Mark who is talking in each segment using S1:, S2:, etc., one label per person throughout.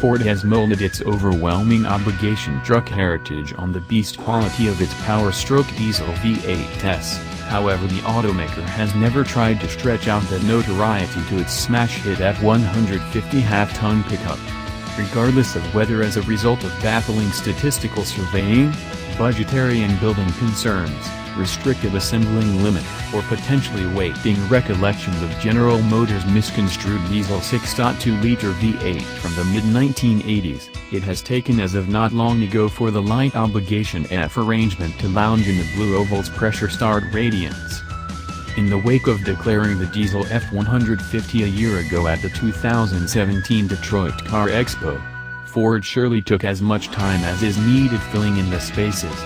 S1: Ford has molded its overwhelming obligation truck heritage on the beast quality of its power-stroke diesel V8s. However, the automaker has never tried to stretch out that notoriety to its smash hit F-150 half-ton pickup. Regardless of whether as a result of baffling statistical surveying, budgetary and building concerns, restrictive assembling limit, or potentially waiting recollections of General Motors' misconstrued diesel 6.2-liter V8 from the mid-1980s, it has taken as of not long ago for the light obligation F arrangement to lounge in the blue oval's pressure-starred radiance. In the wake of declaring the diesel F-150 a year ago at the 2017 Detroit Car Expo, Ford surely took as much time as is needed filling in the spaces.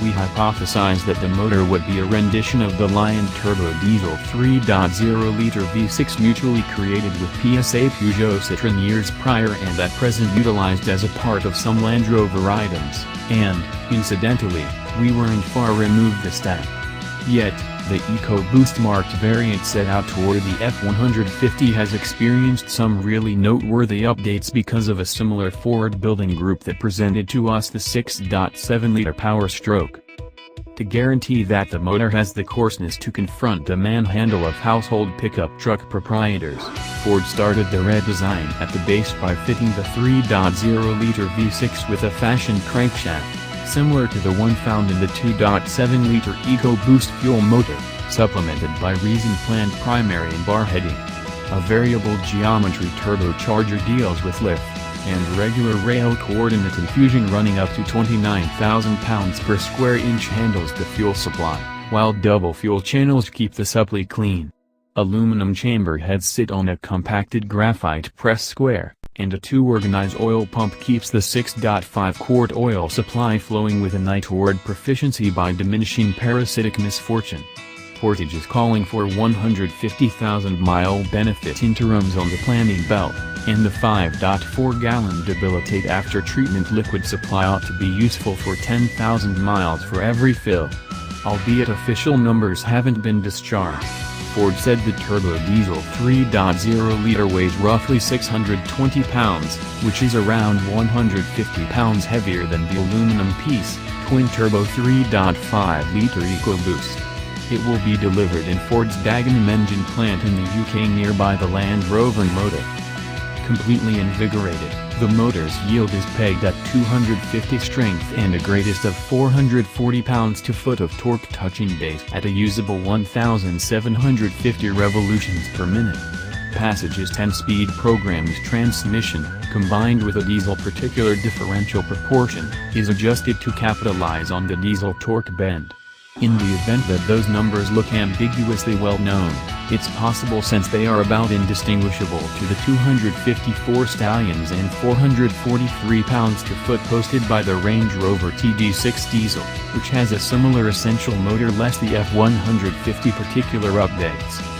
S1: We hypothesized that the motor would be a rendition of the Lion Turbo Diesel 3.0-liter V6 mutually created with PSA Peugeot Citroën years prior and at present utilized as a part of some Land Rover items, and, incidentally, we weren't far removed this step. Yet, the EcoBoost-marked variant set out toward the F-150 has experienced some really noteworthy updates because of a similar Ford building group that presented to us the 6.7-liter power stroke. To guarantee that the motor has the coarseness to confront the manhandle of household pickup truck proprietors, Ford started the redesign at the base by fitting the 3.0-liter V6 with a fashioned crankshaft, similar to the one found in the 2.7-liter EcoBoost fuel motor, supplemented by reason-planned primary and bar heading. A variable geometry turbocharger deals with lift and regular rail coordinate infusion running up to 29,000 pounds per square inch handles the fuel supply, while double fuel channels keep the supply clean. Aluminum chamber heads sit on a compacted graphite press square, and a 2-organized oil pump keeps the 6.5-quart oil supply flowing with an eye toward proficiency by diminishing parasitic misfortune. Portage is calling for 150,000-mile benefit interims on the planning belt, and the 5.4-gallon debilitate after-treatment liquid supply ought to be useful for 10,000 miles for every fill. Albeit official numbers haven't been discharged, Ford said the turbo diesel 3.0-liter weighs roughly 620 pounds, which is around 150 pounds heavier than the aluminum piece, twin-turbo 3.5-liter EcoBoost. It will be delivered in Ford's Dagenham engine plant in the UK nearby the Land Rover motor. Completely invigorated, the motor's yield is pegged at 250 strength and a greatest of 440 pounds-to-foot of torque touching base at a usable 1,750 revolutions per minute. Passage's 10-speed programmed transmission, combined with a diesel particular differential proportion, is adjusted to capitalize on the diesel torque bend. In the event that those numbers look ambiguously well known, it's possible since they are about indistinguishable to the 254 stallions and 443 pounds-to-foot posted by the Range Rover TD6 diesel, which has a similar essential motor less the F-150 particular updates.